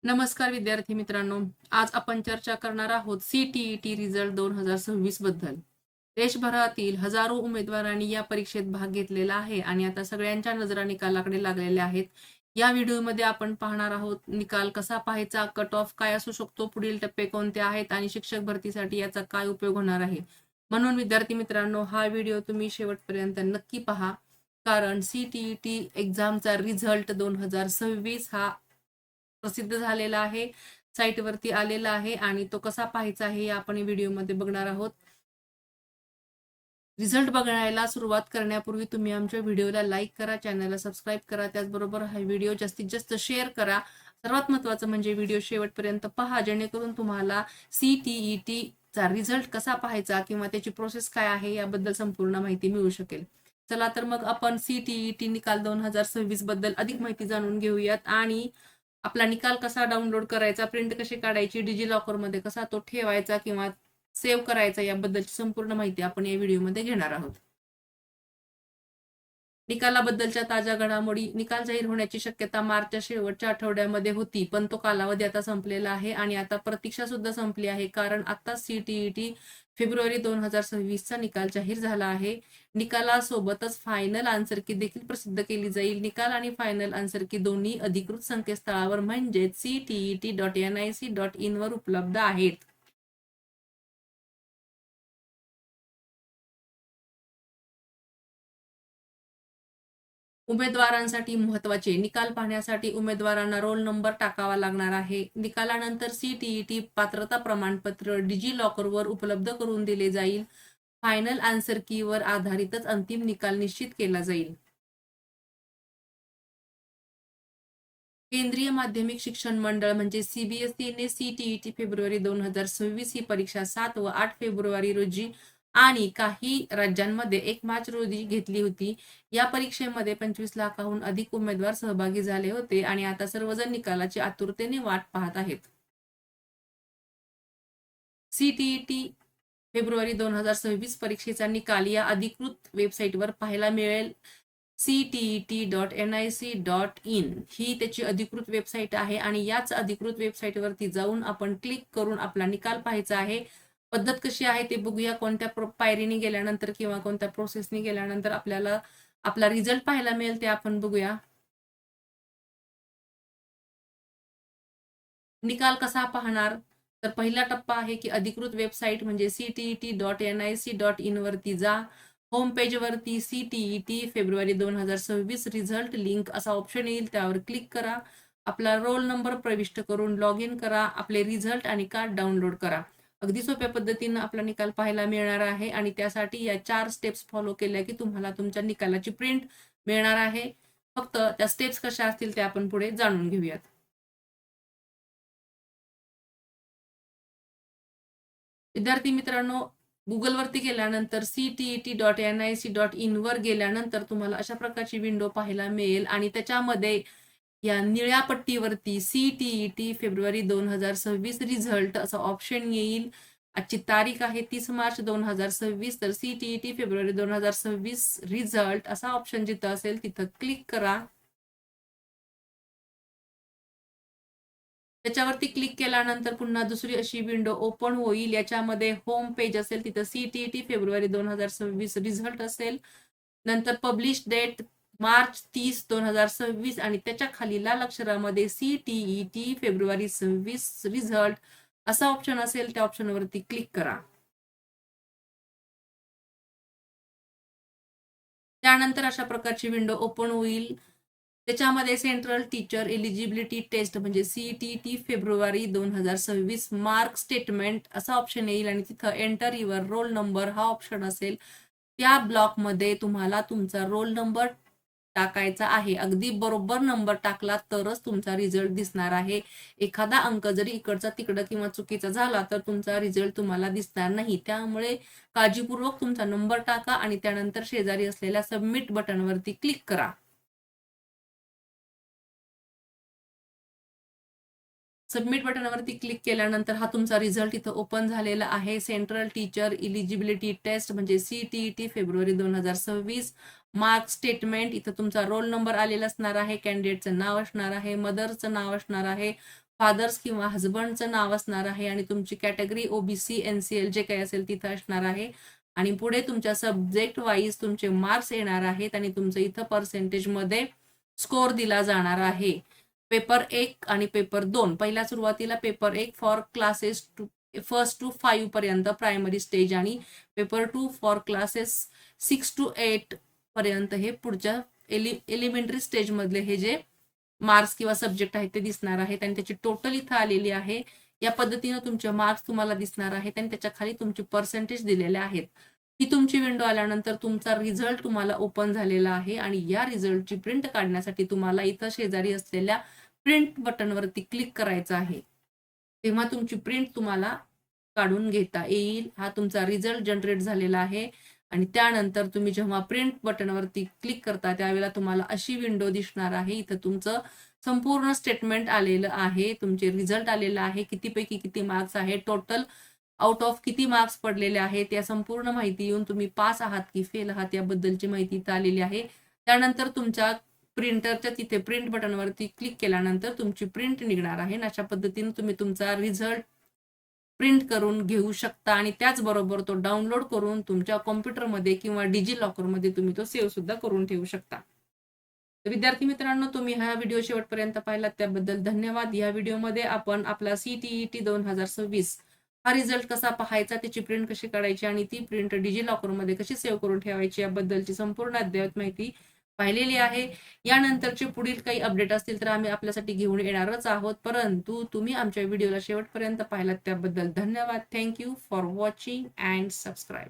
नमस्कार विद्यार्थी मित्रांनो. आज आपण चर्चा करणार आहोत CTET रिझल्ट 2026 बद्दल. देशभरातील हजारो उमेदवारांनी या परीक्षेत भाग घेतलेला आहे आणि आता सगळ्यांच्या नजरा निकालाकडे लागलेल्या आहेत. या व्हिडिओमध्ये आपण पाहणार आहोत निकाल कसा पाहायचा, कट ऑफ काय असू शकतो, पुढील टप्पे कोणते आहेत आणि शिक्षक भरतीसाठी याचा काय उपयोग होणार आहे. म्हणून विद्यार्थी मित्रांनो, हा व्हिडिओ तुम्ही शेवटपर्यंत नक्की पहा, कारण CTET एक्झामचा रिझल्ट 2026 हा प्रसिद्ध झालेला आहे, साईटवरती आलेला आहे आणि तो कसा पाहायचा आहे हे आपण व्हिडिओमध्ये बघणार आहोत. रिझल्ट बघायला सुरुवात करण्यापूर्वी तुम्ही आमच्या व्हिडिओला लाईक करा, चॅनलला सबस्क्राईब करा, त्याचबरोबर हा व्हिडिओ जास्तीत जास्त शेअर करा. सर्वात महत्त्वाचं म्हणजे व्हिडिओ शेवटपर्यंत पहा, जेणेकरून तुम्हाला CTET चा रिझल्ट कसा पाहायचा किंवा त्याची प्रोसेस काय आहे याबद्दल संपूर्ण माहिती मिळू शकेल. चला तर मग आपण CTET निकाल 2026 बद्दल अधिक माहिती जाणून घेऊयात आणि आपला निकाल कसा डाउनलोड करायचा, प्रिंट कशी काढायची, डिजिलॉकरमध्ये कसा तो ठेवायचा किंवा सेव्ह करायचा याबद्दलची संपूर्ण माहिती आपण या व्हिडिओमध्ये घेणार आहोत. निकालाबद्दलच्या ताज्या घडामोडी. निकाल जाहीर होण्याची शक्यता मार्चच्या शेवटच्या आठवड्यामध्ये होती, पण तो कालावधी आता संपलेला आहे आणि आता प्रतीक्षा सुद्धा संपली आहे, कारण आता CTET फेब्रुवारी 2026 चा निकाल जाहीर झाला आहे. निकालासोबतच फायनल आन्सर की देखील प्रसिद्ध केली जाईल. निकाल आणि फायनल आन्सर की दोन्ही अधिकृत संकेतस्थळावर म्हणजेच CTET.nic.in वर उपलब्ध आहेत. उमेदवारांसाठी महत्त्वाचे. निकाल पाहण्यासाठी उमेदवारांना रोल नंबर टाकावा लागणार आहे. निकालानंतर CTET पात्रता प्रमाणपत्र डिजिलॉकरवर उपलब्ध करून दिले जाईल. फायनल आन्सर की वर आधारितच अंतिम निकाल निश्चित केला जाईल. केंद्रीय माध्यमिक शिक्षण मंडळ म्हणजे CBSE CTET फेब्रुवारी 2026 ही परीक्षा 7 व 8 फेब्रुवारी रोजी आणि काही राज्यांमध्ये 1 मार्च रोजी घेतली होती. या परीक्षेमध्ये 25 लाखाहून अधिक उमेदवार सहभागी झाले होते आणि आता सर्वजण निकालाची आतुरतेने वाट पाहत आहेत. CTET फेब्रुवारी 2026 परीक्षेचा निकाल या अधिकृत वेबसाईटवर पाहायला मिळेल. CTET.nic.in ही त्याची अधिकृत वेबसाईट आहे आणि याच अधिकृत वेबसाईटवरती जाऊन आपण क्लिक करून आपला निकाल पाहायचा आहे. पद्धत कशी आहे ते बघूया. कोणत्या पायरीने गेल्यानंतर किंवा कोणत्या प्रोसेसने गेल्यानंतर आपल्याला आपला रिझल्ट पाहायला मिळेल ते आपण बघूया. निकाल कसा पाहणार? तर पहिला टप्पा आहे की अधिकृत वेबसाईट म्हणजे CTET.nic.in वरती जा. होम पेज वरती CTET फेब्रुवारी 2026 रिझल्ट लिंक असा ऑप्शन येईल, त्यावर क्लिक करा. आपला रोल नंबर प्रविष्ट करून लॉग इन करा. आपले रिझल्ट आणि कार्ड डाउनलोड करा. अगदी सोप्या पद्धतीनं आपला निकाल पाहायला मिळणार आहे आणि त्यासाठी या 4 स्टेप्स फॉलो केल्या की तुम्हाला तुमच्या निकालाची प्रिंट मिळणार आहे. फक्त त्या स्टेप्स कशा असतील ते आपण पुढे जाणून घेऊयात. विद्यार्थी मित्रांनो, गुगलवरती गेल्यानंतर CTET.nic.in वर गेल्यानंतर तुम्हाला अशा प्रकारची विंडो पाहायला मिळेल आणि त्याच्यामध्ये या निळ्या पट्टीवरती CTET फेब्रुवारी 2026 रिझल्ट असं ऑप्शन येईल. आजची तारीख आहे 30 मार्च 2026. तर CTET फेब्रुवारी 2026 रिझल्ट असा ऑप्शन जिथं असेल तिथं क्लिक करा. त्याच्यावरती क्लिक केल्यानंतर पुन्हा दुसरी अशी विंडो ओपन होईल. याच्यामध्ये होम पेज असेल, तिथं CTET फेब्रुवारी 2026 रिझल्ट असेल. नंतर पब्लिश डेट मार्च 30, 2026 आणि त्याच्या खाली लाल अक्षरामध्ये CTET फेब्रुवारी 26 रिझल्ट असा ऑप्शन असेल, त्या ऑप्शनवरती क्लिक करा. त्यानंतर अशा प्रकारची विंडो ओपन होईल. त्याच्यामध्ये सेंट्रल टीचर एलिजिबिलिटी टेस्ट म्हणजे CTET फेब्रुवारी 2026 मार्क स्टेटमेंट असा ऑप्शन येईल आणि तिथं एंटर युअर रोल नंबर हा ऑप्शन असेल. त्या ब्लॉकमध्ये तुम्हाला तुमचा रोल नंबर टाकायचा आहे. अगदी बरोबर नंबर टाकला तरच तुमचा रिझल्ट दिसणार आहे. एखादा अंक जरी इकडचा तिकडं किंवा चुकीचा झाला तर तुमचा रिझल्ट तुम्हाला दिसणार नाही. त्यामुळे काळजीपूर्वक तुमचा नंबर टाका आणि त्यानंतर शेजारी असलेल्या सबमिट बटनवरती क्लिक करा. सबमिट बटनवरती क्लिक केल्यानंतर हा तुमचा रिझल्ट इथं ओपन झालेला आहे. सेंट्रल टीचर इलिजिबिलिटी टेस्ट म्हणजे CTET फेब्रुवारी 2026 मार्क स्टेटमेंट. इथं तुमचा रोल नंबर आलेला असणार आहे, कॅन्डिडेटचं नाव असणार आहे, मदरचं नाव असणार आहे, फादर्स किंवा हजबंडचं नाव असणार आहे आणि तुमची कॅटेगरी ओबीसी NCL जे काही असेल तिथं असणार आहे. आणि पुढे तुमच्या सब्जेक्ट वाईज तुमचे मार्क्स येणार आहेत आणि तुमचं इथं पर्सेंटेजमध्ये स्कोर दिला जाणार आहे. पेपर 1 आणि पेपर 2 पहिल्या सुरुवातीला paper 1 for classes 1st to 5 पर्यंत प्रायमरी स्टेज आणि पेपर 2 फॉर क्लासेस 6 to 8 पर्यंत हे पुढच्या एलिमेंटरी स्टेज मधले हे जे मार्क्स किंवा सब्जेक्ट आहेत ते दिसणार आहेत आणि त्याची टोटल इथं आलेली आहे. या पद्धतीनं तुमचे मार्क्स तुम्हाला दिसणार आहेत आणि त्याच्या खाली तुमचे पर्सेंटेज दिलेले आहेत. ही तुमची विंडो आल्यानंतर तुमचा रिझल्ट तुम्हाला ओपन झालेला आहे आणि या रिझल्टची प्रिंट काढण्यासाठी तुम्हाला इथं शेजारी असलेल्या प्रिंट बटनवरती क्लिक करायचं आहे. तेव्हा तुमची प्रिंट तुम्हाला काढून घेता येईल. हा तुमचा रिझल्ट जनरेट झालेला आहे आणि त्यानंतर तुम्ही जेव्हा प्रिंट बटनवरती क्लिक करता त्यावेळेला तुम्हाला अशी विंडो दिसणार आहे. इथं तुमचं संपूर्ण स्टेटमेंट आलेलं आहे, तुमचे रिझल्ट आलेला आहे, कितीपैकी किती मार्क्स आहे, टोटल आउट ऑफ किती मार्क्स पडलेले आहेत, या संपूर्ण माहिती येऊन तुम्ही पास आहात की फेल आहात याबद्दलची माहिती इथं आलेली आहे. त्यानंतर तुमच्या प्रिंटरच्या तिथे प्रिंट बटनवरती क्लिक केल्यानंतर तुमची प्रिंट निघणार आहे. अशा पद्धतीने तुम्ही तुमचा रिझल्ट प्रिंट करून घेऊ शकता आणि त्याचबरोबर तो डाउनलोड करून तुमच्या कॉम्प्युटरमध्ये किंवा डिजिलॉकरमध्ये तुम्ही तो सेव्ह सुद्धा करून ठेवू शकता. तर विद्यार्थी मित्रांनो, तुम्ही हा व्हिडिओ शेवटपर्यंत पाहिलात त्याबद्दल धन्यवाद. या व्हिडिओमध्ये आपण आपला CTET 2026 हा रिझल्ट कसा पाहायचा, त्याची प्रिंट कशी काढायची आणि ती प्रिंट डिजिलॉकरमध्ये कशी सेव्ह करून ठेवायची याबद्दलची संपूर्ण अद्ययावत माहिती पाहिलेली आहे. यानंतरचे पुढील काही अपडेट असतील तर आम्ही आपल्यासाठी घेऊन येणारच आहोत. परंतु तुम्ही आमच्या व्हिडिओला शेवटपर्यंत पाहिलात त्याबद्दल धन्यवाद. Thank you for watching and subscribe.